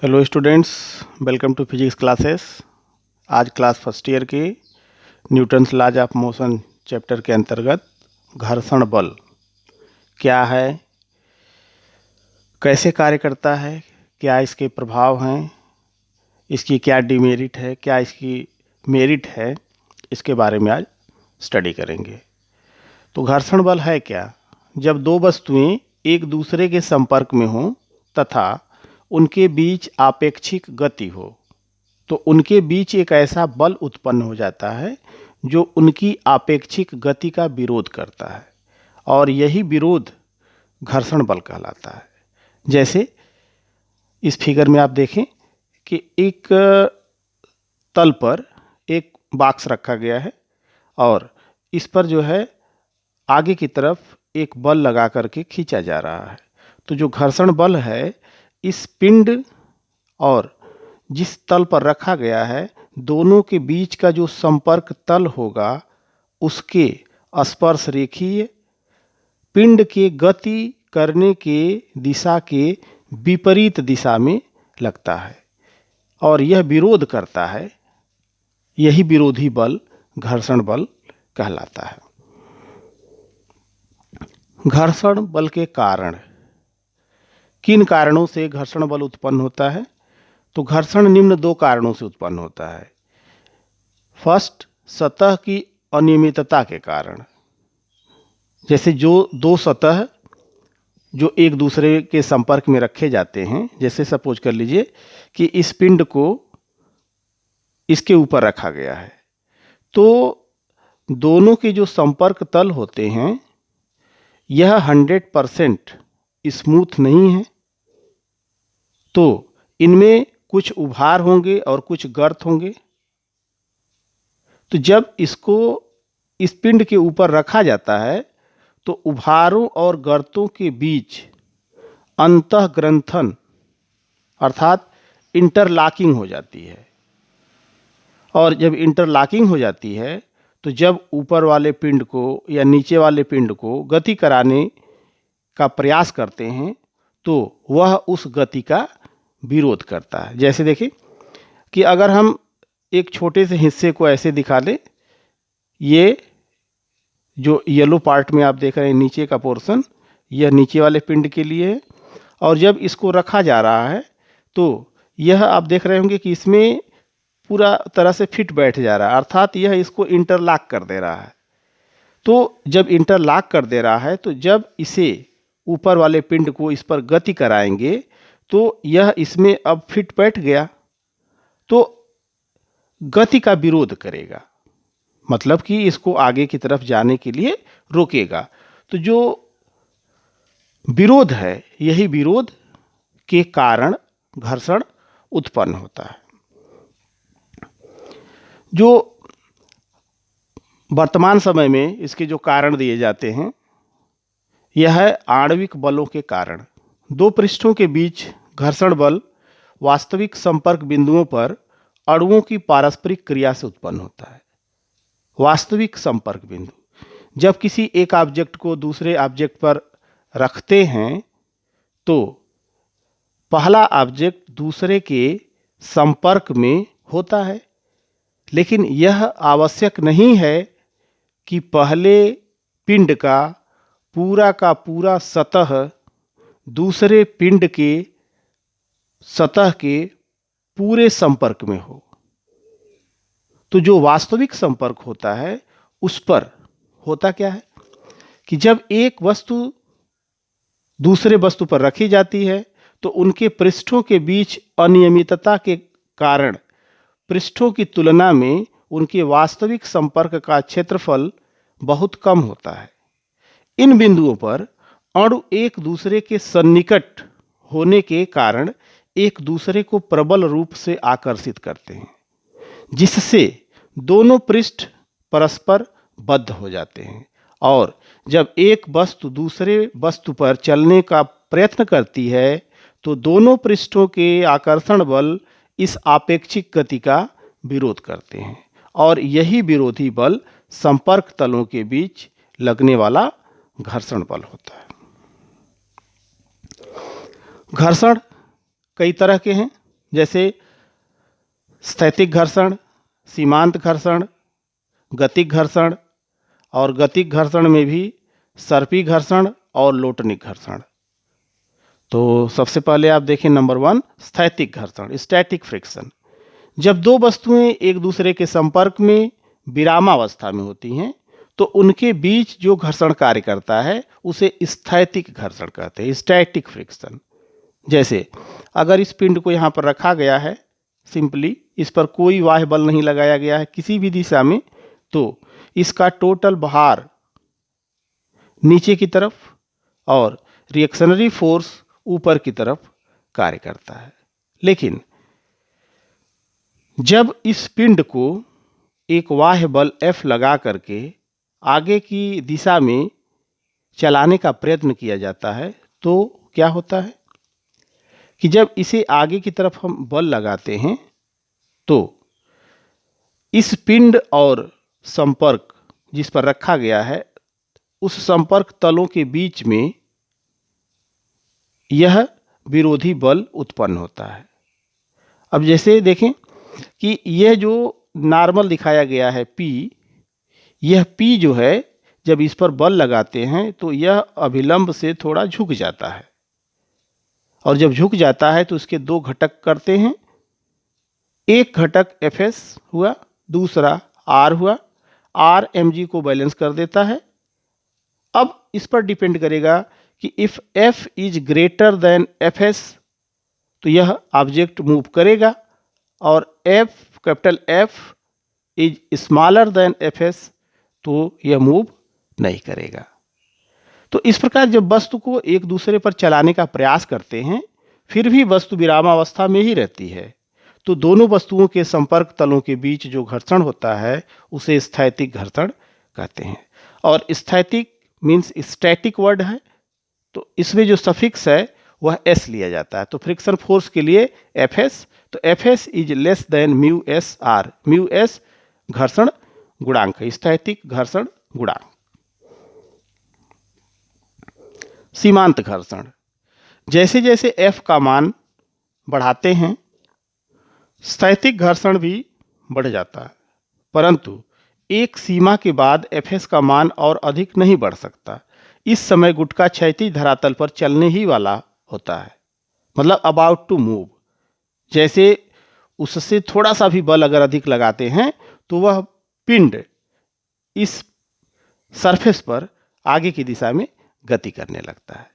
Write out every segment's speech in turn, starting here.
Hello students, welcome to physics classes. आज class first year के Newton's laws of motion chapter के अंतर्गत घर्षण बल क्या है, कैसे कार्य करता है, क्या इसके प्रभाव हैं, इसकी क्या डिमेरिट है, क्या इसकी मेरिट है, इसके बारे में आज स्टडी करेंगे। तो घर्षण बल है क्या? जब दो वस्तुएं एक दूसरे के संपर्क में हों तथा उनके बीच आपेक्षिक गति हो तो उनके बीच एक ऐसा बल उत्पन्न हो जाता है जो उनकी आपेक्षिक गति का विरोध करता है, और यही विरोध घर्षण बल कहलाता है। जैसे इस फिगर में आप देखें कि एक तल पर एक बॉक्स रखा गया है और इस पर जो है आगे की तरफ एक बल लगा करके खींचा जा रहा है। तो जो घर्षण बल है, इस पिंड और जिस तल पर रखा गया है, दोनों के बीच का जो संपर्क तल होगा उसके स्पर्श रेखीय पिंड के गति करने के दिशा के विपरीत दिशा में लगता है और यह विरोध करता है। यही विरोधी बल घर्षण बल कहलाता है। घर्षण बल के कारण, किन कारणों से घर्षण बल उत्पन्न होता है? तो घर्षण निम्न दो कारणों से उत्पन्न होता है। फर्स्ट, सतह की अनियमितता के कारण। जैसे जो दो सतह जो एक दूसरे के संपर्क में रखे जाते हैं, जैसे सपोज कर लीजिए कि इस पिंड को इसके ऊपर रखा गया है, तो दोनों के जो संपर्क तल होते हैं यह 100% स्मूथ नहीं है, तो इनमें कुछ उभार होंगे और कुछ गर्त होंगे। तो जब इसको इस पिंड के ऊपर रखा जाता है तो उभारों और गर्तों के बीच अंतःग्रंथन अर्थात इंटरलॉकिंग हो जाती है, और जब इंटरलॉकिंग हो जाती है तो जब ऊपर वाले पिंड को या नीचे वाले पिंड को गति कराने का प्रयास करते हैं तो वह उस गति का विरोध करता है। जैसे देखिए कि अगर हम एक छोटे से हिस्से को ऐसे दिखा दें, ये जो येलो पार्ट में आप देख रहे हैं नीचे का पोर्शन, यह नीचे वाले पिंड के लिए है, और जब इसको रखा जा रहा है तो यह आप देख रहे होंगे कि इसमें पूरा तरह से फिट बैठ जा रहा है, अर्थात यह इसको इंटरलॉक कर दे रहा है। तो जब इंटरलॉक कर दे रहा है तो जब इसे ऊपर वाले पिंड को इस पर गति कराएंगे तो यह इसमें अब फिट बैठ गया, तो गति का विरोध करेगा, मतलब कि इसको आगे की तरफ जाने के लिए रोकेगा। तो जो विरोध है, यही विरोध के कारण घर्षण उत्पन्न होता है। जो वर्तमान समय में इसके जो कारण दिए जाते हैं, यह है आणविक बलों के कारण। दो पृष्ठों के बीच घर्षण बल वास्तविक संपर्क बिंदुओं पर अणुओं की पारस्परिक क्रिया से उत्पन्न होता है। वास्तविक संपर्क बिंदु, जब किसी एक ऑब्जेक्ट को दूसरे ऑब्जेक्ट पर रखते हैं तो पहला ऑब्जेक्ट दूसरे के संपर्क में होता है, लेकिन यह आवश्यक नहीं है कि पहले पिंड का पूरा सतह दूसरे पिंड के सतह के पूरे संपर्क में हो। तो जो वास्तविक संपर्क होता है उस पर होता क्या है कि जब एक वस्तु दूसरे वस्तु पर रखी जाती है तो उनके पृष्ठों के बीच अनियमितता के कारण पृष्ठों की तुलना में उनके वास्तविक संपर्क का क्षेत्रफल बहुत कम होता है। इन बिंदुओं पर अणु एक दूसरे के सन्निकट होने के कारण एक दूसरे को प्रबल रूप से आकर्षित करते हैं, जिससे दोनों पृष्ठ परस्पर बद्ध हो जाते हैं, और जब एक वस्तु दूसरे वस्तु पर चलने का प्रयत्न करती है तो दोनों पृष्ठों के आकर्षण बल इस आपेक्षिक गति का विरोध करते हैं, और यही विरोधी बल संपर्क तलों के बीच लगने वाला घर्षण बल होता है। घर्षण कई तरह के हैं। जैसे स्थैतिक घर्षण, सीमांत घर्षण, गतिक घर्षण, और गतिक घर्षण में भी सर्पी घर्षण और लोटनिक घर्षण। तो सबसे पहले आप देखें नंबर 1 स्थैतिक घर्षण, स्टैटिक फ्रिक्शन। जब दो वस्तुएं एक दूसरे के संपर्क में विरामावस्था में होती हैं तो उनके बीच जो घर्षण कार्य करता है उसे स्थैतिक घर्षण कहते हैं, स्टैटिक फ्रिक्शन। जैसे अगर इस पिंड को यहाँ पर रखा गया है, सिंपली इस पर कोई बाह्य बल नहीं लगाया गया है किसी भी दिशा में, तो इसका टोटल भार नीचे की तरफ और रिएक्शनरी फोर्स ऊपर की तरफ कार्य करता है। लेकिन जब इस पिंड को एक बाह्य बल F लगा करके आगे की दिशा में चलाने का प्रयत्न किया जाता है तो क्या होता है कि जब इसे आगे की तरफ हम बल लगाते हैं तो इस पिंड और संपर्क जिस पर रखा गया है उस संपर्क तलों के बीच में यह विरोधी बल उत्पन्न होता है। अब जैसे देखें कि यह जो नॉर्मल दिखाया गया है P, यह P जो है जब इस पर बल लगाते हैं तो यह अभिलंब से थोड़ा झुक जाता है, और जब झुक जाता है तो इसके दो घटक करते हैं। एक घटक Fs हुआ, दूसरा R हुआ। R mg को बैलेंस कर देता है। अब इस पर डिपेंड करेगा कि if F is greater than Fs तो यह ऑब्जेक्ट मूव करेगा, और capital F is smaller than Fs तो यह मूव नहीं करेगा। तो इस प्रकार जब वस्तु को एक दूसरे पर चलाने का प्रयास करते हैं फिर भी वस्तु विरामावस्था में ही रहती है तो दोनों वस्तुओं के संपर्क तलों के बीच जो घर्षण होता है उसे स्थैतिक घर्षण कहते हैं। और स्थैतिक मीन्स स्टैटिक वर्ड है तो इसमें जो सफिक्स है वह s लिया जाता है। तो फ्रिक्शन फोर्स के लिए Fs, तो Fs is less than mu S are. Mu S घर्षण गुणांक है, स्थैतिक घर्षण गुणांक। सीमांत घर्षण, जैसे जैसे F का मान बढ़ाते हैं स्थैतिक घर्षण भी बढ़ जाता है, परंतु एक सीमा के बाद Fs का मान और अधिक नहीं बढ़ सकता। इस समय गुटका क्षैतिज धरातल पर चलने ही वाला होता है, मतलब अबाउट टू मूव। जैसे उससे थोड़ा सा भी बल अगर अधिक लगाते हैं तो वह पिंड इस सरफेस पर आगे की दिशा में गति करने लगता है।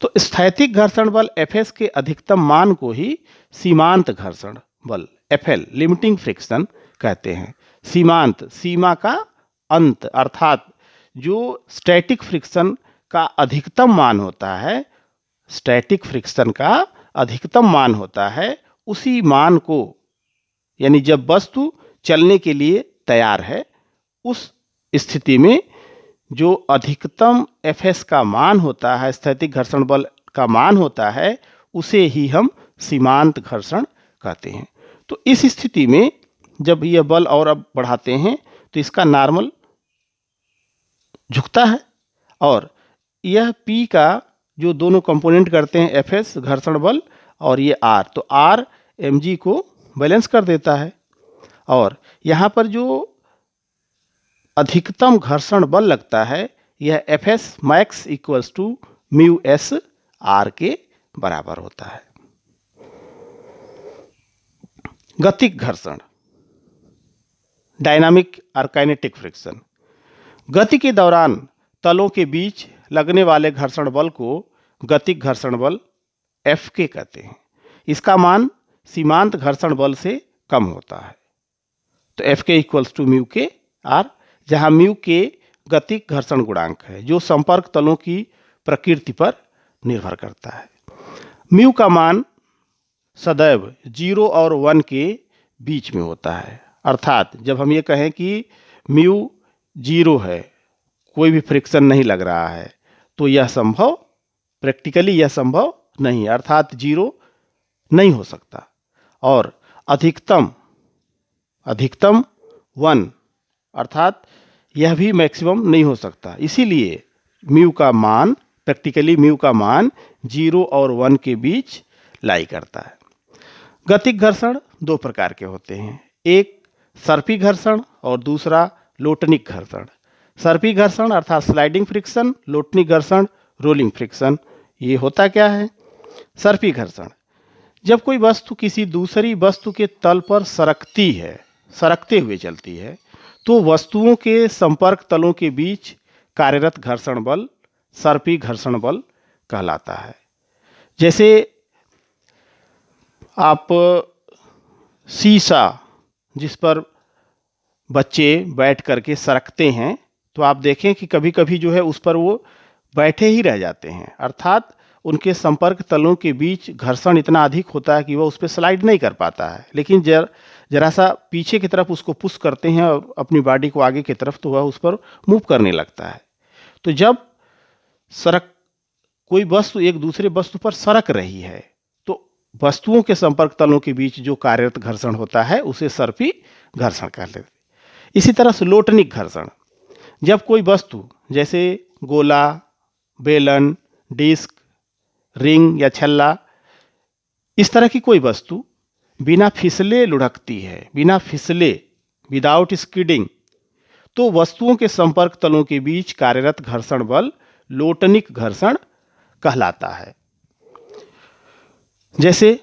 तो स्थैतिक घर्षण बल Fs के अधिकतम मान को ही सीमांत घर्षण बल FL लिमिटिंग फ्रिक्शन कहते हैं। सीमांत, सीमा का अंत, अर्थात जो स्टैटिक फ्रिक्शन का अधिकतम मान होता है, स्टैटिक फ्रिक्शन का अधिकतम मान होता है, उसी मान को, यानी जब वस्तु चलने के लिए तैयार है उस स्थिति में जो अधिकतम Fs का मान होता है, स्थैतिक घर्षण बल का मान होता है, उसे ही हम सीमांत घर्षण कहते हैं। तो इस स्थिति में जब यह बल और अब बढ़ाते हैं तो इसका नॉर्मल झुकता है, और यह P का जो दोनों कंपोनेंट करते हैं Fs घर्षण बल और ये R, तो R mg को बैलेंस कर देता है। और यहाँ पर जो अधिकतम घर्षण बल लगता है यह Fs max equals to mu S R के बराबर होता है। गतिक घर्षण, डायनामिक और काइनेटिक फ्रिक्शन। गति के दौरान तलों के बीच लगने वाले घर्षण बल को गतिक घर्षण बल Fk कहते हैं। इसका मान सीमांत घर्षण बल से कम होता है। तो Fk इक्वल्स टू म्यू के आर, जहां म्यू के गतिक घर्षण गुणांक है जो संपर्क तलों की प्रकृति पर निर्भर करता है। म्यू का मान सदैव 0 और 1 के बीच में होता है, अर्थात जब हम ये कहें कि म्यू 0 है, कोई भी फ्रिक्शन नहीं लग रहा है, तो यह संभव, प्रैक्टिकली यह संभव नहीं, अर्थात 0 नहीं हो सकता। और अधिकतम 1 अर्थात यह भी मैक्सिमम नहीं हो सकता। इसीलिए म्यू का मान, प्रैक्टिकली म्यू का मान 0 और 1 के बीच लाई करता है। गतिक घर्षण दो प्रकार के होते हैं, एक सर्पी घर्षण और दूसरा लोटनिक घर्षण। सर्पी घर्षण अर्थात स्लाइडिंग फ्रिक्शन, लोटनिक घर्षण रोलिंग फ्रिक्शन। ये होता क्या है? सर्पी घर्षण, जब कोई वस्तु किसी दूसरी वस्तु के तल पर सरकती है, सरकते हुए चलती है, तो वस्तुओं के संपर्क तलों के बीच कार्यरत घर्षण बल सर्पी घर्षण बल कहलाता है। जैसे आप शीशा जिस पर बच्चे बैठ करके सरकते हैं, तो आप देखें कि कभी कभी जो है उस पर वो बैठे ही रह जाते हैं, अर्थात उनके संपर्क तलों के बीच घर्षण इतना अधिक होता है कि वह उस पर स्लाइड नहीं कर पाता है। लेकिन जरा सा पीछे की तरफ उसको पुश करते हैं और अपनी बॉडी को आगे की तरफ, तो वह उस पर मूव करने लगता है। तो जब कोई वस्तु एक दूसरे वस्तु पर सरक रही है, तो वस्तुओं के संपर्क तलों के बीच जो कार्यरत घर्षण होता है उसे सर्पी घर्षण कहते हैं। इसी तरह से लोटनिक घर्षण, जब कोई वस्तु जैसे गोला, बेलन, डिस्क, रिंग या छल्ला, इस तरह की कोई वस्तु बिना फिसले लुढ़कती है, बिना फिसले, विदाउट स्किडिंग, तो वस्तुओं के संपर्क तलों के बीच कार्यरत घर्षण बल लोटनिक घर्षण कहलाता है। जैसे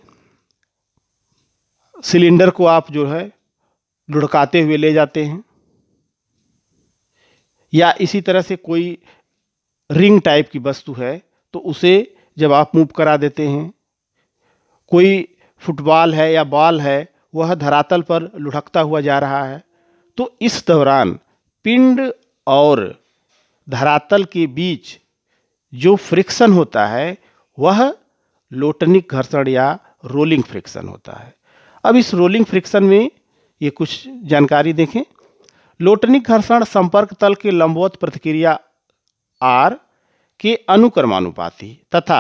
सिलेंडर को आप जो है लुढ़काते हुए ले जाते हैं, या इसी तरह से कोई रिंग टाइप की वस्तु है तो उसे जब आप मूव करा देते हैं, कोई फुटबॉल है या बॉल है, वह धरातल पर लुढ़कता हुआ जा रहा है, तो इस दौरान पिंड और धरातल के बीच जो फ्रिक्शन होता है वह लोटनिक घर्षण या रोलिंग फ्रिक्शन होता है। अब इस रोलिंग फ्रिक्शन में ये कुछ जानकारी देखें। लोटनिक घर्षण संपर्क तल के लंबवत प्रतिक्रिया आर के अनुक्रमानुपाती तथा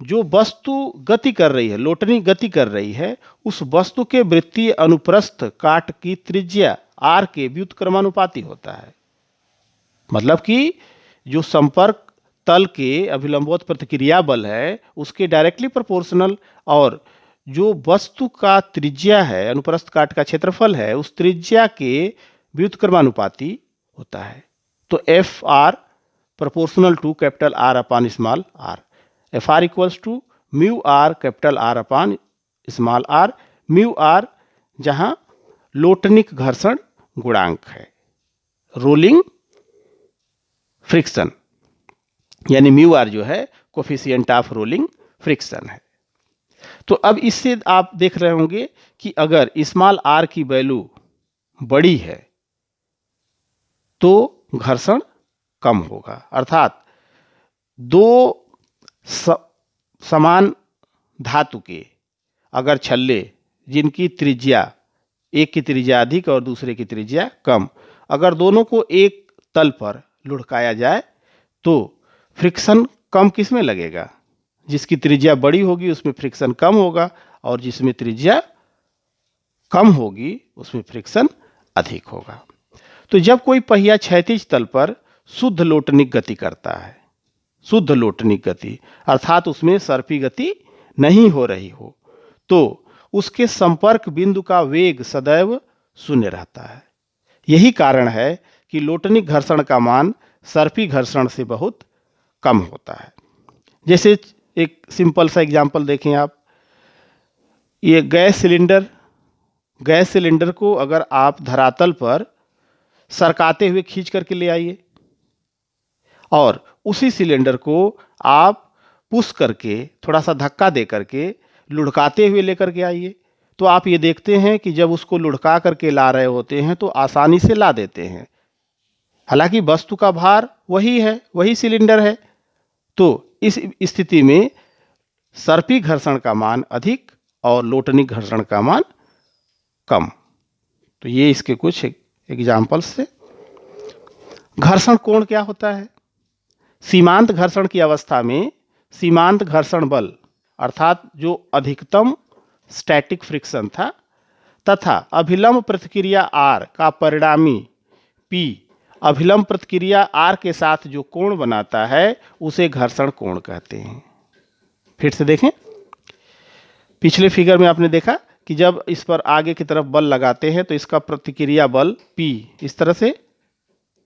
जो वस्तु गति कर रही है, लोटनी गति कर रही है, उस वस्तु के वृत्तीय अनुप्रस्थ काट की त्रिज्या आर के व्युत्क्रमानुपाती होता है। मतलब कि जो संपर्क तल के अभिलंबवत प्रतिक्रिया बल है उसके डायरेक्टली प्रोपोर्शनल, और जो वस्तु का त्रिज्या है, अनुप्रस्थ काट का क्षेत्रफल है, उस त्रिज्या के व्युत्क्रमानुपाती होता है। तो F R proportional to capital R upon small R. F R equals to mu R capital R upon small R. Mu R जहां लोटनिक घर्षण गुणांक है, रोलिंग फ्रिक्शन, यानी म्यू आर जो है कोफिशिएंट ऑफ रोलिंग फ्रिक्शन है। तो अब इससे आप देख रहे होंगे कि अगर स्मॉल आर की वैल्यू बड़ी है तो घर्षण कम होगा, अर्थात दो समान धातु के अगर छल्ले जिनकी त्रिज्या, एक की त्रिज्या अधिक और दूसरे की त्रिज्या कम, अगर दोनों को एक तल पर लुढ़काया जाए तो फ्रिक्शन कम किस में लगेगा? जिसकी त्रिज्या बड़ी होगी उसमें फ्रिक्शन कम होगा, और जिसमें त्रिज्या कम होगी उसमें फ्रिक्शन अधिक होगा। तो जब कोई पहिया क्षैतिज तल पर शुद्ध लोटनिक गति करता है, शुद्ध लोटनिक गति अर्थात उसमें सर्पी गति नहीं हो रही हो, तो उसके संपर्क बिंदु का वेग सदैव शून्य रहता है। यही कारण है कि लोटनिक घर्षण का मान सर्पी घर्षण से बहुत कम होता है। जैसे एक सिंपल सा एग्जांपल देखें आप, ये गैस सिलेंडर को अगर आप धरातल पर सरकाते हुए खींच करके ले आइए और उसी सिलेंडर को आप पुश करके थोड़ा सा धक्का दे करके लुढ़काते हुए लेकर के आइए, तो आप ये देखते हैं कि जब उसको लुढ़का करके ला रहे होते हैं तो आसानी से ला देते हैं, हालांकि वस्तु का भार वही है, वही सिलेंडर है। तो इस स्थिति में सर्पी घर्षण का मान अधिक और लोटनिक घर्षण का मान कम। तो ये इसके कुछ एग्जाम्पल्स से। घर्षण कोण क्या होता है? सीमांत घर्षण की अवस्था में सीमांत घर्षण बल अर्थात जो अधिकतम स्टैटिक फ्रिक्शन था तथा अभिलंब प्रतिक्रिया आर का परिणामी पी अभिलंब प्रतिक्रिया आर के साथ जो कोण बनाता है उसे घर्षण कोण कहते हैं। फिर से देखें, पिछले फिगर में आपने देखा कि जब इस पर आगे की तरफ बल लगाते हैं तो इसका प्रतिक्रिया बल P इस तरह से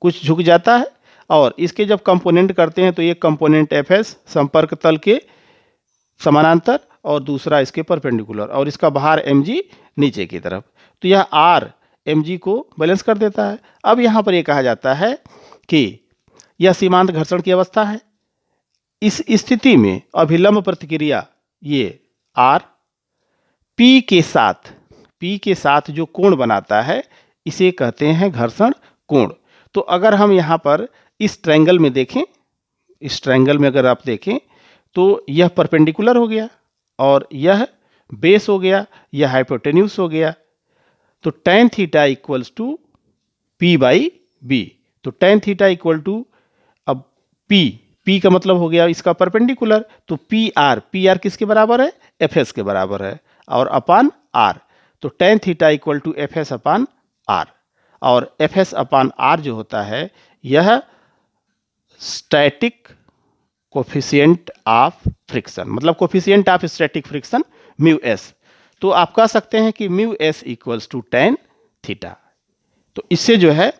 कुछ झुक जाता है, और इसके जब कंपोनेंट करते हैं तो एक कंपोनेंट Fs संपर्क तल के समानांतर और दूसरा इसके परपेंडिकुलर, और इसका भार mg नीचे की तरफ, तो यह r mg को बैलेंस कर देता है। अब यहाँ पर यह कहा जाता है कि यह सीमांत घर्षण की अवस्था है। इस स्थिति में अभिलंब प्रतिक्रिया ये r P के साथ जो कोण बनाता है इसे कहते हैं घर्षण कोण। तो अगर हम यहाँ पर इस ट्रायंगल में देखें, इस ट्रायंगल में अगर आप देखें तो यह परपेंडिकुलर हो गया और यह बेस हो गया, यह हाइपोटेन्यूस हो गया। तो tan theta equals to P by B. तो tan थीटा इक्वल टू, अब P का मतलब हो गया इसका परपेंडिकुलर, तो PR किसके बराबर है? Fs के बराबर है, और अपान R। तो tan theta equal to Fs upon R, और Fs अपान R जो होता है यह स्टैटिक कोफिशिएंट ऑफ फ्रिक्शन, मतलब coefficient of static friction mu S. तो आप कह सकते हैं कि mu S equals to tan theta. तो इससे जो है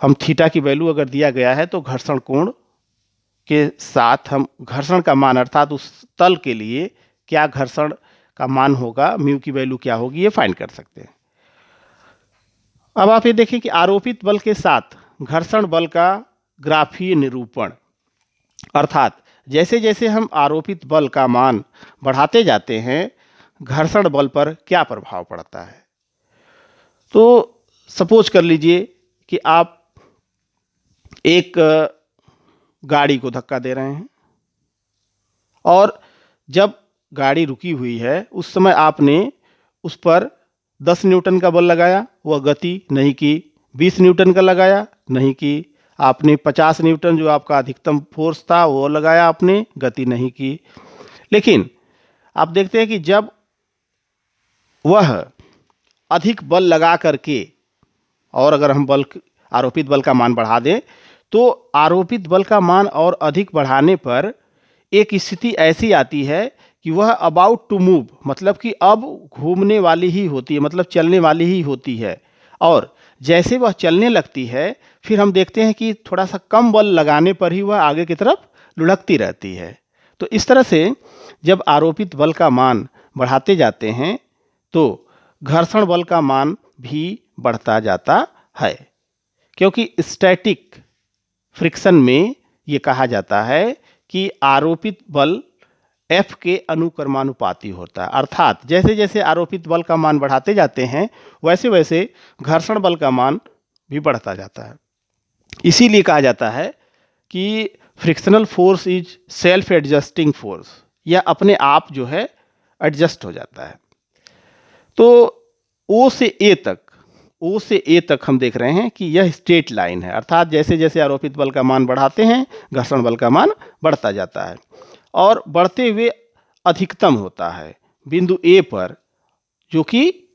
हम थीटा की वैल्यू अगर दिया गया है तो घर्षण कोण के साथ हम घर्षण का मान, अर्थात उस तल के लिए क्या घर्षण का मान होगा, म्यू की वैल्यू क्या होगी, ये फाइंड कर सकते हैं। अब आप ये देखिए कि आरोपित बल के साथ घर्षण बल का ग्राफीय निरूपण, अर्थात जैसे जैसे हम आरोपित बल का मान बढ़ाते जाते हैं घर्षण बल पर क्या प्रभाव पड़ता है। तो सपोज कर लीजिए कि आप एक गाड़ी को धक्का दे रहे हैं और जब गाड़ी रुकी हुई है उस समय आपने उस पर 10 न्यूटन का बल लगाया, वह गति नहीं की। 20 न्यूटन का लगाया, नहीं की। आपने 50 न्यूटन जो आपका अधिकतम फोर्स था वो लगाया, आपने गति नहीं की। लेकिन आप देखते हैं कि जब वह अधिक बल लगा करके, और अगर हम आरोपित बल का मान बढ़ा दें तो आरोपित बल का मान और अधिक बढ़ाने पर एक स्थिति ऐसी आती है कि वह अबाउट टू मूव, मतलब कि अब घूमने वाली ही होती है, मतलब चलने वाली ही होती है। और जैसे वह चलने लगती है फिर हम देखते हैं कि थोड़ा सा कम बल लगाने पर ही वह आगे की तरफ लुढ़कती रहती है। तो इस तरह से जब आरोपित बल का मान बढ़ाते जाते हैं तो घर्षण बल का मान भी बढ़ता जाता है, क्योंकि स्टैटिक फ्रिक्शन में ये कहा जाता है कि आरोपित बल F के अनुक्रमानुपाती होता है, अर्थात जैसे जैसे आरोपित बल का मान बढ़ाते जाते हैं वैसे वैसे घर्षण बल का मान भी बढ़ता जाता है। इसीलिए कहा जाता है कि frictional force is self adjusting force, यह अपने आप जो है एडजस्ट हो जाता है। तो O से A तक हम देख रहे हैं कि यह स्ट्रेट लाइन है, अर्थात जैसे जैसे आरोपित बल का मान बढ़ाते हैं घर्षण बल का मान बढ़ता जाता है, और बढ़ते हुए अधिकतम होता है बिंदु A पर, जो कि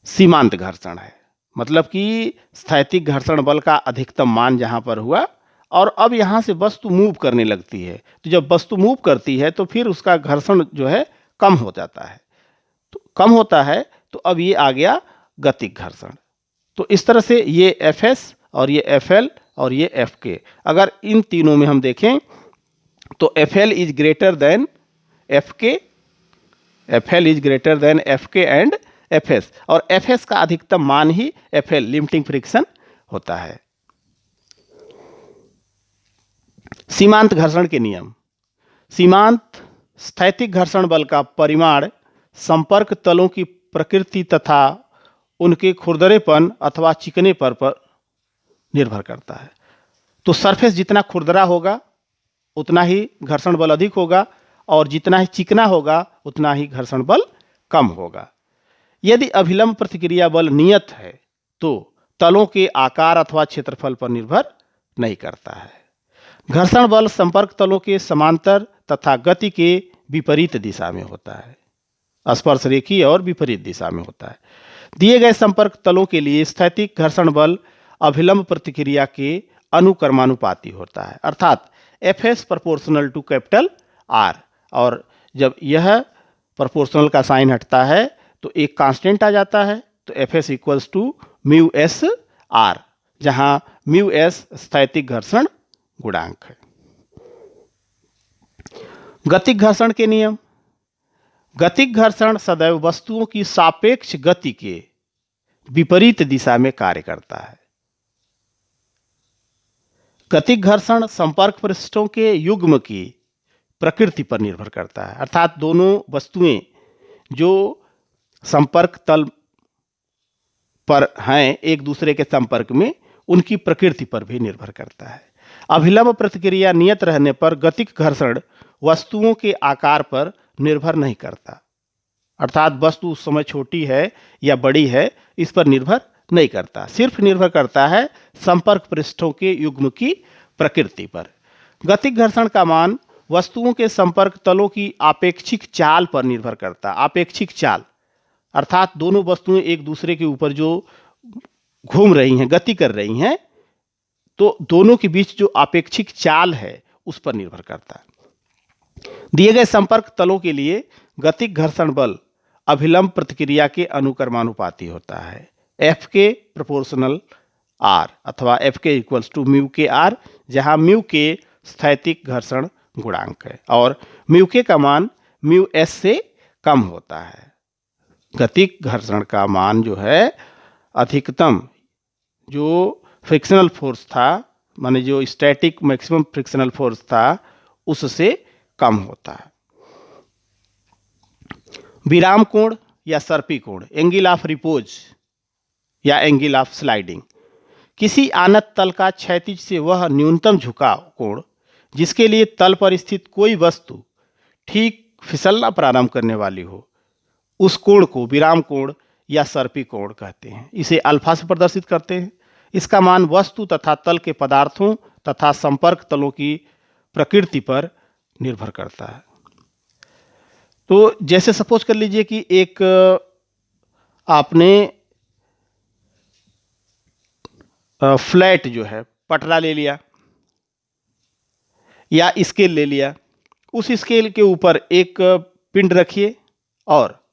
सीमांत घर्षण है, मतलब कि स्थैतिक घर्षण बल का अधिकतम मान जहां पर हुआ, और अब यहां से वस्तु मूव करने लगती है। तो जब वस्तु मूव करती है तो फिर उसका घर्षण जो है कम हो जाता है, तो कम होता है, तो अब ये आ गया गतिक घर्षण। तो इस तरह से ये Fs और ये Fl और ये Fk, अगर इन तीनों में हम देखें तो Fl is greater than Fk, Fl is greater than Fk and Fs, और Fs का अधिकतम मान ही Fl लिमिटिंग फ्रिक्शन होता है। सीमांत घर्षण के नियम। सीमांत स्थैतिक घर्षण बल का परिमाण संपर्क तलों की प्रकृति तथा उनके खुरदरेपन अथवा चिकने पर निर्भर करता है। तो सरफेस जितना खुरदरा होगा उतना ही घर्षण बल अधिक होगा, और जितना ही चिकना होगा उतना ही घर्षण बल कम होगा। यदि अभिलंब प्रतिक्रिया बल नियत है तो तलों के आकार अथवा क्षेत्रफल पर निर्भर नहीं करता है। घर्षण बल संपर्क तलों के समांतर तथा गति के विपरीत दिशा में होता है, स्पर्श रेखीय और विपरीत दिशा में होता है। दिए गए संपर्क तलों के लिए स्थैतिक घर्षण बल अभिलंब प्रतिक्रिया के अनुक्रमानुपाती होता है, अर्थात Fs proportional to capital R, और जब यह प्रोपोर्शनल का साइन हटता है तो एक कांस्टेंट आ जाता है, तो F S equals to mu S R, जहां म्यू एस स्थैतिक घर्षण गुणांक है। गतिक घर्षण के नियम। गतिक घर्षण सदैव वस्तुओं की सापेक्ष गति के विपरीत दिशा में कार्य करता है। गतिक घर्षण संपर्क पृष्ठों के युग्म की प्रकृति पर निर्भर करता है, अर्थात दोनों वस्तुएं जो संपर्क तल पर हैं एक दूसरे के संपर्क में, उनकी प्रकृति पर भी निर्भर करता है। अभिलंब प्रतिक्रिया नियत रहने पर गतिक घर्षण वस्तुओं के आकार पर निर्भर नहीं करता, अर्थात वस्तु उस समय छोटी है या बड़ी है इस पर निर्भर नहीं करता, सिर्फ निर्भर करता है संपर्क पृष्ठों के युग्म की प्रकृति पर। गतिक घर्षण का मान वस्तुओं के संपर्क तलों की आपेक्षिक चाल पर निर्भर करता है। आपेक्षिक चाल अर्थात दोनों वस्तुएं एक दूसरे के ऊपर जो घूम रही हैं, गति कर रही हैं, तो दोनों के बीच जो आपेक्षिक चाल है उस पर निर्भर करता है। दिए गए संपर्क तलों के लिए गतिक घर्षण बल अभिलंब प्रतिक्रिया के अनुक्रमानुपाती होता है, एफ के प्रोपोर्शनल आर अथवा एफ के इक्वल्स टू म्यू के आर, जहां म्यू के स्थैतिक घर्षण गुणांक है और म्यू के का मान म्यू एस से कम होता है। गतिक घर्षण का मान जो है अधिकतम जो फ्रिक्शनल फोर्स था, माने जो स्टैटिक मैक्सिमम फ्रिक्शनल फोर्स था, उससे कम होता है। विराम कोण या सर्पी कोण, एंगल ऑफ रिपोज या एंगल ऑफ स्लाइडिंग, किसी आनत तल का क्षैतिज से वह न्यूनतम झुकाव कोण जिसके लिए तल पर स्थित कोई वस्तु ठीक फिसलना प्रारंभ करने वाली हो, उस कोण को विराम कोण या सर्पी कोण कहते हैं। इसे अल्फा से प्रदर्शित करते हैं। इसका मान वस्तु तथा तल के पदार्थों तथा संपर्क तलों की प्रकृति पर निर्भर करता है। तो जैसे सपोज कर लीजिए कि एक आपने फ्लैट जो है पटरा ले लिया या स्केल ले लिया, उस स्केल के ऊपर एक पिंड रखिए और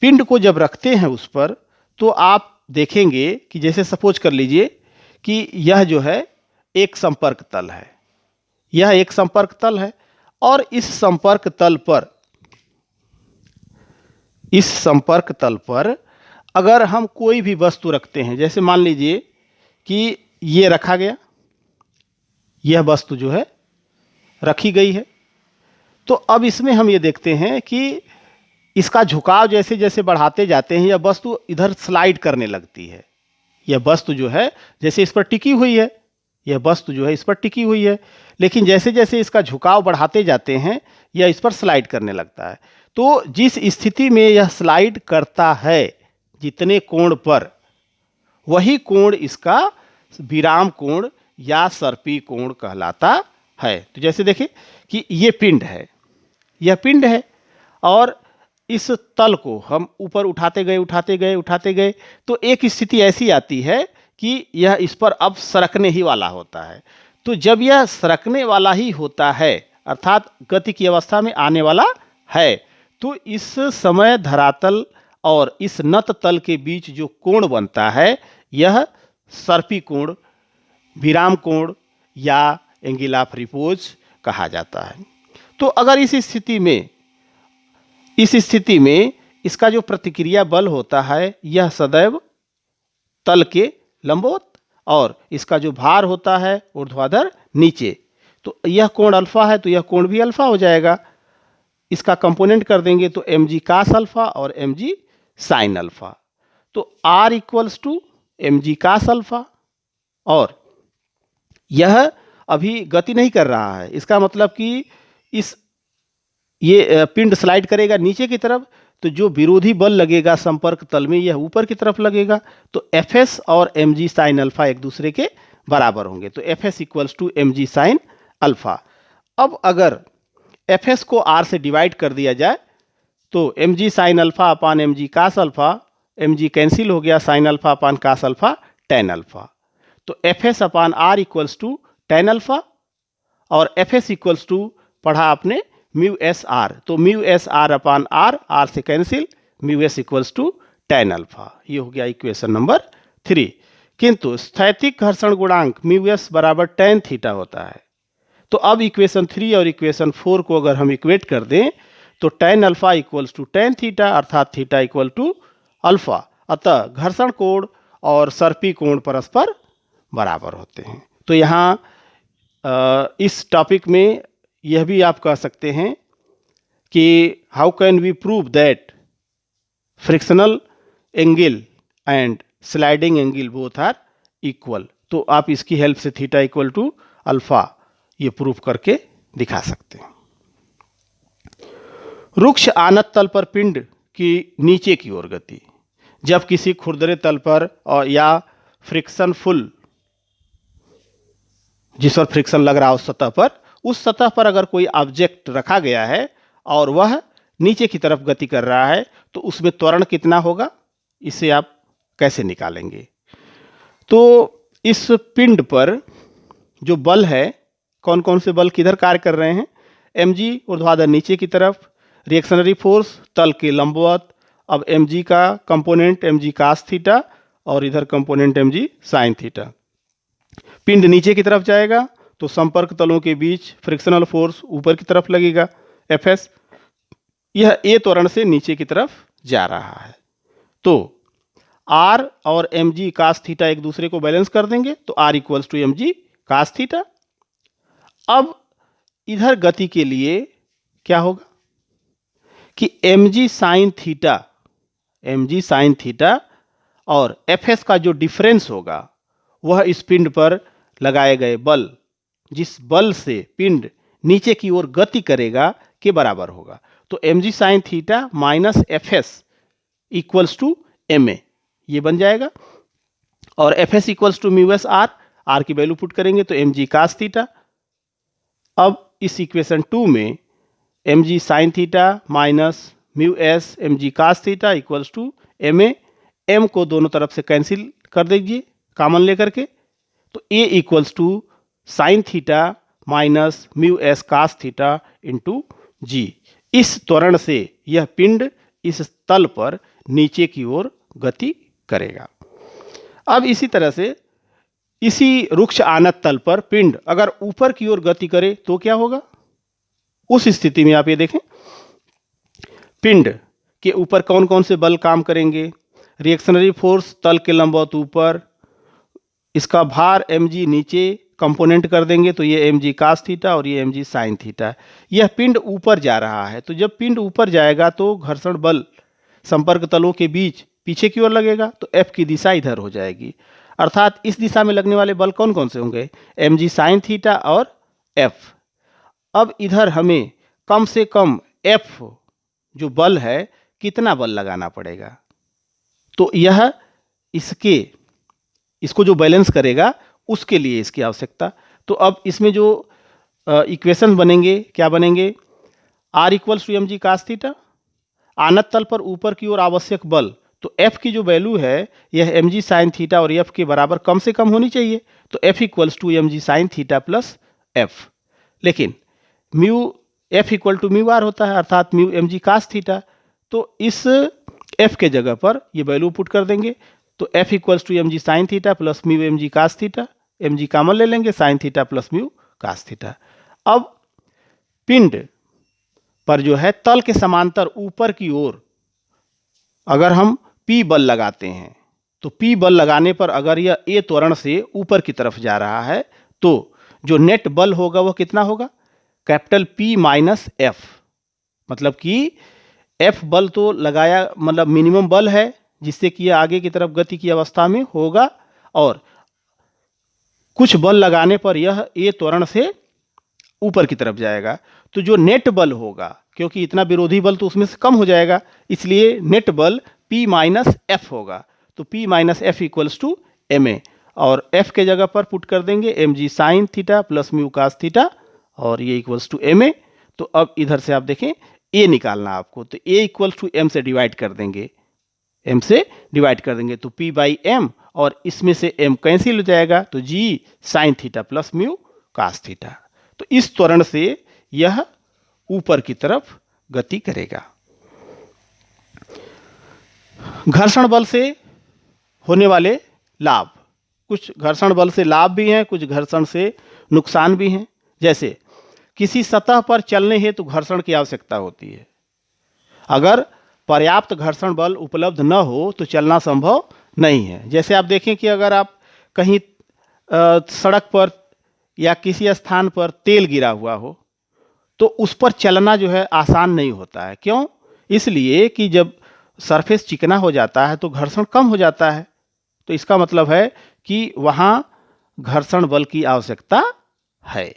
पिंड को जब रखते हैं उस पर, तो आप देखेंगे कि जैसे सपोज कर लीजिए कि यह जो है एक संपर्क तल है, यह एक संपर्क तल है और इस संपर्क तल पर अगर हम कोई भी वस्तु रखते हैं, जैसे मान लीजिए कि ये रखा गया, यह वस्तु जो है रखी गई है, तो अब इसमें हम ये देखते हैं कि इसका झुकाव जैसे जैसे बढ़ाते जाते हैं यह वस्तु इधर स्लाइड करने लगती है। यह वस्तु जो है जैसे इस पर टिकी हुई है, यह वस्तु जो है इस पर टिकी हुई है, लेकिन जैसे जैसे इसका झुकाव बढ़ाते जाते हैं यह इस पर स्लाइड करने लगता है। तो जिस स्थिति में यह स्लाइड करता है जितने कोण पर, वही कोण इसका विराम कोण या सर्पी कोण कहलाता है। तो जैसे देखिए कि ये पिंड है, यह पिंड है और इस तल को हम ऊपर उठाते गए, तो एक स्थिति ऐसी आती है कि यह इस पर अब सरकने ही वाला होता है। तो जब यह सरकने वाला ही होता है, अर्थात गति की अवस्था में आने वाला है, तो इस समय धरातल और इस नत तल के बीच जो कोण बनता है यह सर्पी कोण, विराम कोण या एंगल ऑफ रिपोज कहा जाता है। तो अगर इस स्थिति में इसका जो प्रतिक्रिया बल होता है यह सदैव तल के लंबवत और इसका जो भार होता है ऊर्ध्वाधर नीचे, तो यह कोण अल्फा है तो यह कोण भी अल्फा हो जाएगा। इसका कंपोनेंट कर देंगे तो एम जी कास अल्फा और एम जी साइन अल्फा, तो R equals to M G cos alpha. और यह अभी गति नहीं कर रहा है, इसका मतलब कि ये पिंड स्लाइड करेगा नीचे की तरफ, तो जो विरोधी बल लगेगा संपर्क तल में यह ऊपर की तरफ लगेगा, तो एफ एस और एम जी साइन अल्फा एक दूसरे के बराबर होंगे, तो F S equals to M G sine alpha. अब अगर एफ एस को आर से डिवाइड कर दिया जाए तो M G sine alpha upon M G cos alpha, M G cancel हो गया, sine alpha upon cos alpha tan alpha, तो F S upon R equals to tan alpha और एफ एस इक्वल्स टू पढ़ा आपने mu S R, तो mu S R upon R, R से cancel, mu S equals to tan alpha. ये हो गया equation number 3। किंतु स्थैतिक घर्षण गुणांक म्यू एस बराबर tan थीटा होता है। तो अब इक्वेशन 3 और इक्वेशन 4 को अगर हम इक्वेट कर दें तो tan alpha equals to tan theta, अर्थात थीटा इक्वल टू अल्फा। अतः घर्षण कोण और सर्पी कोण परस्पर बराबर होते हैं। तो यहाँ इस टॉपिक में यह भी आप कह सकते हैं कि how can we prove that frictional angle and sliding angle both are equal. तो आप इसकी हेल्प से थीटा इक्वल टू अल्फा ये प्रूव करके दिखा सकते हैं। रुक्ष आनत तल पर पिंड की नीचे की ओर गति। जब किसी खुरदरे तल पर और या फ्रिक्शन फुल, जिस पर फ्रिक्शन लग रहा है उस सतह पर अगर कोई ऑब्जेक्ट रखा गया है और वह नीचे की तरफ गति कर रहा है तो उसमें त्वरण कितना होगा, इसे आप कैसे निकालेंगे। तो इस पिंड पर जो बल है, कौन कौन से बल किधर कार्य कर रहे हैं, mg ऊर्ध्वाधर नीचे की तरफ, रिएक्शनरी फोर्स तल के लंबवत। अब mg का कंपोनेंट mg cos थीटा और इधर कंपोनेंट mg sin थीटा। पिंड नीचे की तरफ जाएगा तो संपर्क तलों के बीच फ्रिक्शनल फोर्स ऊपर की तरफ लगेगा Fs। यह a त्वरण से नीचे की तरफ जा रहा है। तो r और mg cos थीटा एक दूसरे को बैलेंस कर देंगे तो r equals to mg cos theta. अब इधर गति के लिए क्या होगा कि mg sin थीटा और Fs का जो डिफरेंस होगा वह इस पिंड पर लगाए गए बल, जिस बल से पिंड नीचे की ओर गति करेगा, के बराबर होगा। तो mg sin theta minus Fs equals to ma, ये बन जाएगा। और Fs equals to mu S R, R की वैल्यू पुट करेंगे तो mg cos थीटा। अब इस इक्वेशन 2 में mg sin theta minus mu S mg cos theta equals to ma, m को दोनों तरफ से कैंसिल कर दीजिए कॉमन लेकर के, तो a equals to sine theta minus mu S cos theta into G. इस त्वरण से यह पिंड इस तल पर नीचे की ओर गति करेगा। अब इसी तरह से इसी रुक्ष आनत तल पर पिंड अगर ऊपर की ओर गति करे तो क्या होगा। उस स्थिति में आप ये देखें, पिंड के ऊपर कौन कौन से बल काम करेंगे। रिएक्शनरी फोर्स तल के लंबवत ऊपर, इसका भार mg नीचे कंपोनेंट कर देंगे तो ये mg cos थीटा और ये mg sin थीटा। यह पिंड ऊपर जा रहा है, तो जब पिंड ऊपर जाएगा तो घर्षण बल संपर्क तलों के बीच पीछे की ओर लगेगा, तो F की दिशा इधर हो जाएगी। अर्थात इस दिशा में लगने वाले बल कौन कौन से होंगे, mg sin थीटा और F। अब इधर हमें कम से कम F जो बल है कितना बल लगाना पड़ेगा, तो यह इसको जो बैलेंस करेगा उसके लिए इसकी आवश्यकता। तो अब इसमें जो इक्वेशन बनेंगे, क्या बनेंगे, r equals to mg cos theta, आनत तल पर ऊपर की ओर आवश्यक बल, तो F की जो वैल्यू है यह mg sin थीटा और F के बराबर कम से कम होनी चाहिए, तो F equals to mg sin theta plus F। लेकिन mu F equal to mu R होता है, अर्थात म्यू mg cos थीटा, तो इस F के जगह पर ये वैल्यू पुट कर देंगे, तो F equals to mg sin theta plus mu mg cos theta, mg common ले लेंगे, sin theta plus mu cos theta. अब पिंड पर जो है तल के समांतर ऊपर की ओर अगर हम P बल लगाते हैं, तो P बल लगाने पर अगर यह A त्वरण से ऊपर की तरफ जा रहा है तो जो नेट बल होगा वह कितना होगा, कैपिटल P माइनस F। मतलब कि F बल तो लगाया, मतलब मिनिमम बल है जिससे कि यह आगे की तरफ गति की अवस्था में होगा, और कुछ बल लगाने पर यह A त्वरण से ऊपर की तरफ जाएगा। तो जो नेट बल होगा, क्योंकि इतना विरोधी बल तो उसमें से कम हो जाएगा, इसलिए नेट बल P माइनस F होगा। तो P minus F equals to ma, और F के जगह पर पुट कर देंगे mg sin theta plus mu cos theta और ये इक्वल्स टू ma। तो अब इधर से आप देखें A निकालना आपको, तो A इक्वल्स टू m से डिवाइड कर देंगे, तो P बाई m, और इसमें से m कैंसिल हो जाएगा, तो g sin theta plus mu cos theta. तो इस त्वरण से यह ऊपर की तरफ गति करेगा। घर्षण बल से होने वाले लाभ, कुछ घर्षण बल से लाभ भी हैं, कुछ घर्षण से नुकसान भी हैं। जैसे किसी सतह पर चलने हेतु घर्षण की आवश्यकता होती है। अगर पर्याप्त घर्षण बल उपलब्ध न हो तो चलना संभव नहीं है। जैसे आप देखें कि अगर आप कहीं सड़क पर या किसी स्थान पर तेल गिरा हुआ हो तो उस पर चलना जो है आसान नहीं होता है। क्यों? इसलिए कि जब सरफेस चिकना हो जाता है तो घर्षण कम हो जाता है। तो इसका मतलब है कि वहाँ घर्षण बल की आवश्यकता है।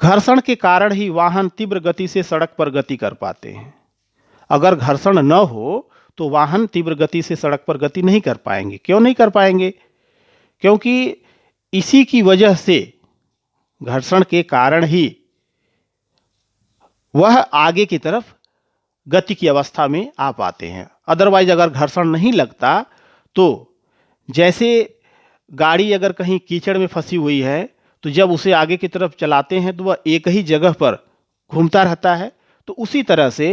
घर्षण के कारण ही वाहन तीव्र गति से सड़क पर गति कर पाते हैं। अगर घर्षण न हो तो वाहन तीव्र गति से सड़क पर गति नहीं कर पाएंगे। क्यों नहीं कर पाएंगे? क्योंकि इसी की वजह से, घर्षण के कारण ही वह आगे की तरफ गति की अवस्था में आ पाते हैं। अदरवाइज अगर घर्षण नहीं लगता तो जैसे गाड़ी अगर कहीं कीचड़ में फंसी हुई है तो जब उसे आगे की तरफ चलाते हैं तो वह एक ही जगह पर घूमता रहता है। तो उसी तरह से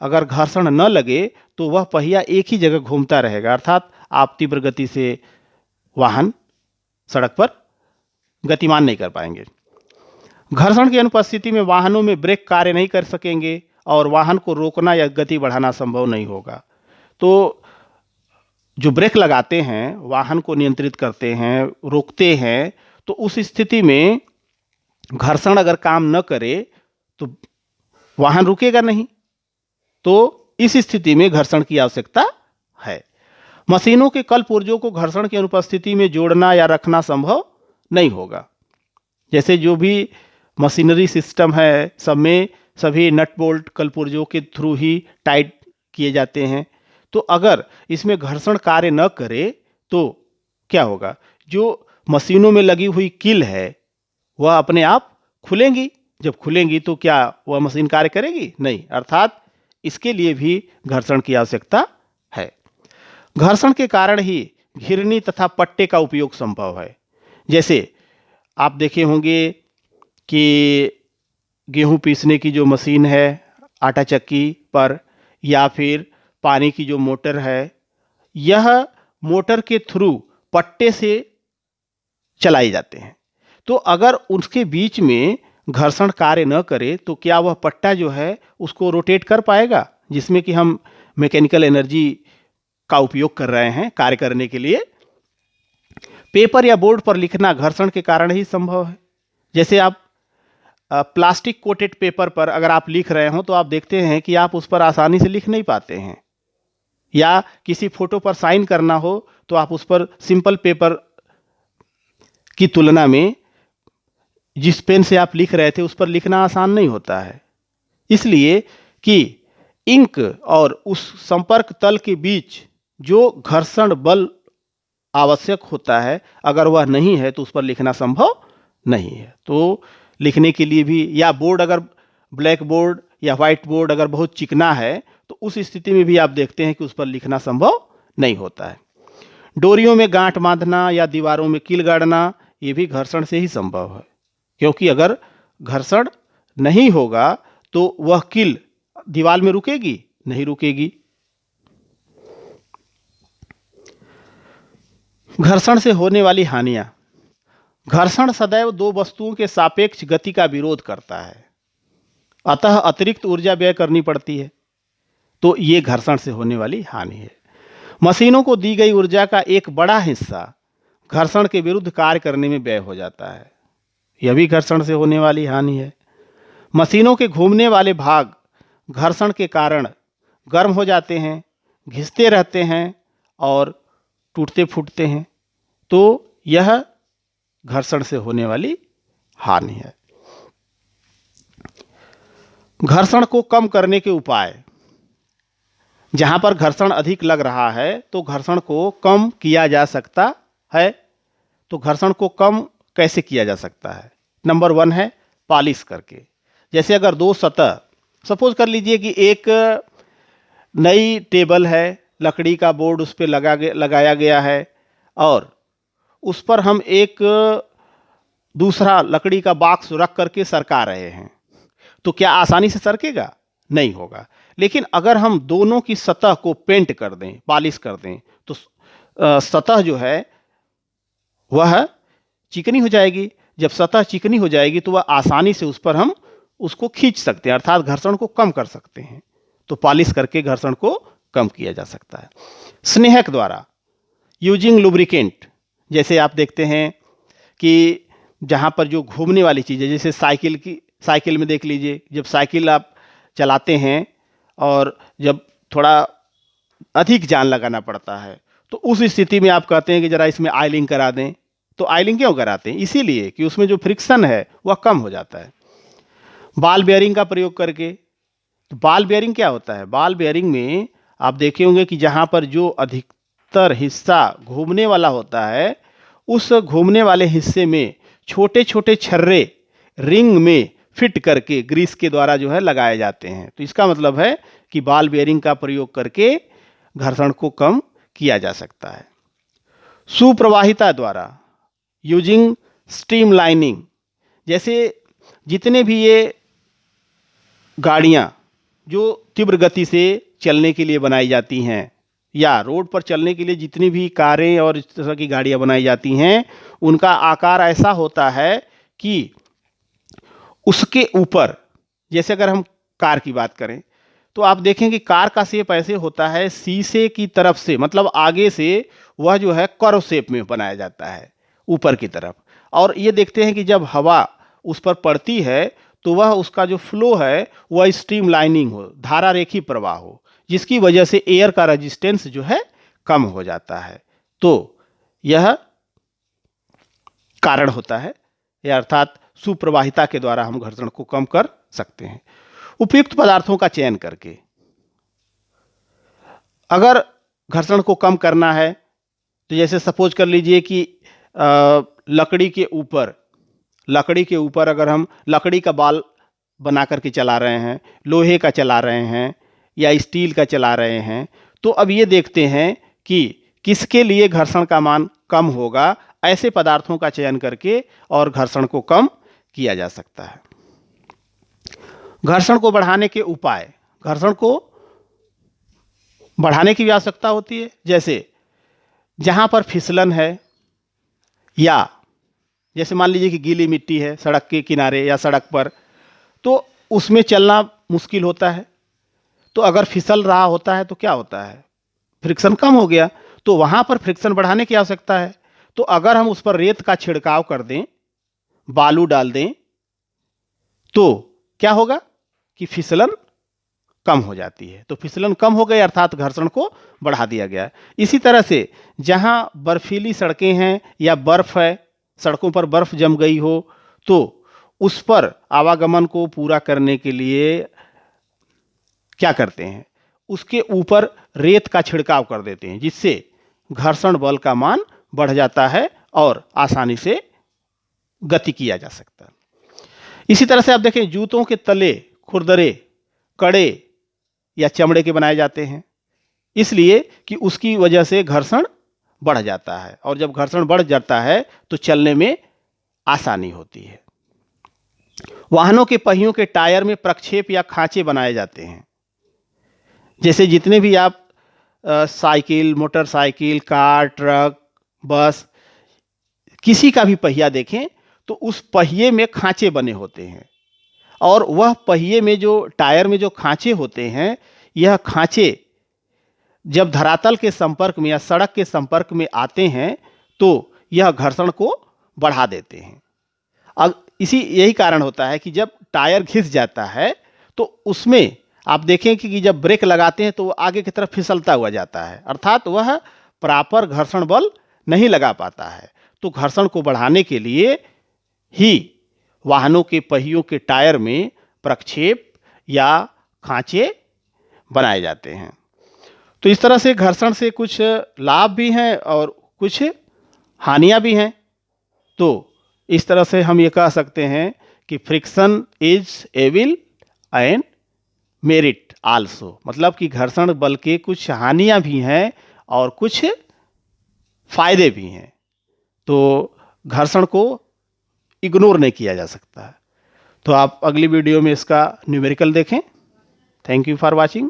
अगर घर्षण न लगे तो वह पहिया एक ही जगह घूमता रहेगा, अर्थात आप तीव्र गति से वाहन सड़क पर गतिमान नहीं कर पाएंगे। घर्षण की अनुपस्थिति में वाहनों में ब्रेक कार्य नहीं कर सकेंगे और वाहन को रोकना या गति बढ़ाना संभव नहीं होगा। तो जो ब्रेक लगाते हैं, वाहन को नियंत्रित करते हैं, रोकते हैं, तो उस स्थिति में घर्षण अगर काम न करे तो वाहन रुकेगा नहीं। तो इस स्थिति में घर्षण की आवश्यकता है। मशीनों के कल पुर्जों को घर्षण की अनुपस्थिति में जोड़ना या रखना संभव नहीं होगा। जैसे जो भी मशीनरी सिस्टम है, सब में सभी नट बोल्ट कल पुर्जों के थ्रू ही टाइट किए जाते हैं। तो अगर इसमें घर्षण कार्य न करे तो क्या होगा? जो मशीनों में लगी हुई कील है वह अपने आप खुलेंगी। जब खुलेंगी तो क्या वह मशीन कार्य करेगी? नहीं। अर्थात इसके लिए भी घर्षण की आवश्यकता है। घर्षण के कारण ही घिरनी तथा पट्टे का उपयोग संभव है। जैसे आप देखे होंगे कि गेहूं पीसने की जो मशीन है आटा चक्की पर, या फिर पानी की जो मोटर है, यह मोटर के थ्रू पट्टे से चलाई जाते हैं। तो अगर उसके बीच में घर्षण कार्य न करे तो क्या वह पट्टा जो है उसको रोटेट कर पाएगा, जिसमें कि हम मैकेनिकल एनर्जी का उपयोग कर रहे हैं कार्य करने के लिए? पेपर या बोर्ड पर लिखना घर्षण के कारण ही संभव है। जैसे आप प्लास्टिक कोटेड पेपर पर अगर आप लिख रहे हो तो आप देखते हैं कि आप उस पर आसानी से लिख नहीं पाते हैं, या किसी फोटो पर साइन करना हो तो आप उस पर सिंपल पेपर की तुलना में जिस पेन से आप लिख रहे थे उस पर लिखना आसान नहीं होता है। इसलिए कि इंक और उस संपर्क तल के बीच जो घर्षण बल आवश्यक होता है, अगर वह नहीं है तो उस पर लिखना संभव नहीं है। तो लिखने के लिए भी, या बोर्ड अगर ब्लैक बोर्ड या वाइट बोर्ड अगर बहुत चिकना है तो उस स्थिति में भी आप देखते हैं कि उस पर लिखना संभव नहीं होता है। डोरियों में गांठ बांधना या दीवारों में कील गाड़ना, ये भी घर्षण से ही संभव है। क्योंकि अगर घर्षण नहीं होगा तो वह कील दीवार में रुकेगी? नहीं रुकेगी। घर्षण से होने वाली हानियां। घर्षण सदैव दो वस्तुओं के सापेक्ष गति का विरोध करता है, अतः अतिरिक्त ऊर्जा व्यय करनी पड़ती है। तो ये घर्षण से होने वाली हानि है। मशीनों को दी गई ऊर्जा का एक बड़ा हिस्सा घर्षण के विरुद्ध कार्य करने में व्यय हो जाता है, यह भी घर्षण से होने वाली हानि है। मशीनों के घूमने वाले भाग घर्षण के कारण गर्म हो जाते हैं, घिसते रहते हैं और टूटते फूटते हैं। तो यह घर्षण से होने वाली हानि है। घर्षण को कम करने के उपाय। जहां पर घर्षण अधिक लग रहा है तो घर्षण को कम किया जा सकता है। तो घर्षण को कम कैसे किया जा सकता है? नंबर 1 है पॉलिश करके। जैसे अगर दो सतह, सपोज कर लीजिए कि एक नई टेबल है, लकड़ी का बोर्ड उस पर लगाया गया है और उस पर हम एक दूसरा लकड़ी का बॉक्स रख करके सरका रहे हैं। तो क्या आसानी से सरकेगा? नहीं होगा। लेकिन अगर हम दोनों की सतह को पेंट कर दें, पॉलिश कर दें, तो सतह जो है वह चिकनी हो जाएगी। जब सतह चिकनी हो जाएगी तो वह आसानी से उस पर हम उसको खींच सकते हैं, अर्थात घर्षण को कम कर सकते हैं। तो पॉलिश करके घर्षण को कम किया जा सकता है। स्नेहक द्वारा, यूजिंग लुब्रिकेंट, जैसे आप देखते हैं कि जहाँ पर जो घूमने वाली चीज़ें, जैसे साइकिल में देख लीजिए, जब साइकिल आप चलाते हैं और जब थोड़ा अधिक जान लगाना पड़ता है, तो उस स्थिति में आप कहते हैं कि ज़रा इसमें ऑयलिंग करा दें। तो ऑयलिंग क्यों कराते हैं? इसीलिए कि उसमें जो फ्रिक्शन है वह कम हो जाता है। बॉल बेयरिंग का प्रयोग करके, तो बॉल बेयरिंग क्या होता है? बॉल बेयरिंग में आप देखे होंगे कि जहाँ पर जो अधिकतर हिस्सा घूमने वाला होता है, उस घूमने वाले हिस्से में छोटे छोटे छर्रे रिंग में फिट करके ग्रीस के द्वारा जो है लगाए जाते हैं। तो इसका मतलब है कि बॉल बेयरिंग का प्रयोग करके घर्षण को कम किया जा सकता है। सुप्रवाहिता द्वारा, यूजिंग स्ट्रीम लाइनिंग, जैसे जितने भी ये गाड़ियाँ जो तीव्र गति से चलने के लिए बनाई जाती हैं, या रोड पर चलने के लिए जितनी भी कारें और इस तरह की गाड़ियाँ बनाई जाती हैं, उनका आकार ऐसा होता है कि उसके ऊपर, जैसे अगर हम कार की बात करें तो आप देखें कि कार का शेप ऐसे होता है, शीशे की तरफ से, मतलब आगे से वह जो है कर्व शेप में बनाया जाता है ऊपर की तरफ। और ये देखते हैं कि जब हवा उस पर पड़ती है तो वह उसका जो फ्लो है वह स्ट्रीम लाइनिंग हो, धारा रेखी प्रवाह हो, जिसकी वजह से एयर का रेजिस्टेंस जो है कम हो जाता है। तो यह कारण होता है, या अर्थात सुप्रवाहिता के द्वारा हम घर्षण को कम कर सकते हैं। उपयुक्त पदार्थों का चयन करके, अगर घर्षण को कम करना है तो जैसे सपोज कर लीजिए कि लकड़ी के ऊपर अगर हम लकड़ी का बाल बना करके चला रहे हैं, लोहे का चला रहे हैं या स्टील का चला रहे हैं, तो अब ये देखते हैं कि किसके लिए घर्षण का मान कम होगा, ऐसे पदार्थों का चयन करके और घर्षण को कम किया जा सकता है। घर्षण को बढ़ाने के उपाय, घर्षण को बढ़ाने की भी आवश्यकता होती है। जैसे जहाँ पर फिसलन है, या जैसे मान लीजिए कि गीली मिट्टी है सड़क के किनारे या सड़क पर, तो उसमें चलना मुश्किल होता है। तो अगर फिसल रहा होता है तो क्या होता है? फ्रिक्शन कम हो गया। तो वहाँ पर फ्रिक्शन बढ़ाने की आवश्यकता है। तो अगर हम उस पर रेत का छिड़काव कर दें, बालू डाल दें, तो क्या होगा कि फिसलन कम हो जाती है। तो फिसलन कम हो गई अर्थात घर्षण को बढ़ा दिया गया। इसी तरह से जहां बर्फीली सड़कें हैं या बर्फ है, सड़कों पर बर्फ जम गई हो, तो उस पर आवागमन को पूरा करने के लिए क्या करते हैं? उसके ऊपर रेत का छिड़काव कर देते हैं, जिससे घर्षण बल का मान बढ़ जाता है और आसानी से गति किया जा सकता है। इसी तरह से आप देखें, जूतों के तले खुरदरे, कड़े या चमड़े के बनाए जाते हैं, इसलिए कि उसकी वजह से घर्षण बढ़ जाता है, और जब घर्षण बढ़ जाता है तो चलने में आसानी होती है। वाहनों के पहियों के टायर में प्रक्षेप या खांचे बनाए जाते हैं। जैसे जितने भी आप साइकिल, मोटरसाइकिल, कार, ट्रक, बस, किसी का भी पहिया देखें तो उस पहिए में खांचे बने होते हैं, और वह पहिए में जो टायर में जो खांचे होते हैं, यह खांचे जब धरातल के संपर्क में या सड़क के संपर्क में आते हैं तो यह घर्षण को बढ़ा देते हैं। अब यही कारण होता है कि जब टायर घिस जाता है तो उसमें आप देखें कि जब ब्रेक लगाते हैं तो वो आगे की तरफ फिसलता हुआ जाता है, अर्थात वह प्रॉपर घर्षण बल नहीं लगा पाता है। तो घर्षण को बढ़ाने के लिए ही वाहनों के पहियों के टायर में प्रक्षेप या खांचे बनाए जाते हैं। तो इस तरह से घर्षण से कुछ लाभ भी हैं और कुछ हानियां भी हैं। तो इस तरह से हम ये कह सकते हैं कि friction is evil and merit also, मतलब कि घर्षण बल के कुछ हानियां भी हैं और कुछ फायदे भी हैं। तो घर्षण को इग्नोर नहीं किया जा सकता है। तो आप अगली वीडियो में इसका न्यूमेरिकल देखें। Thank you for watching.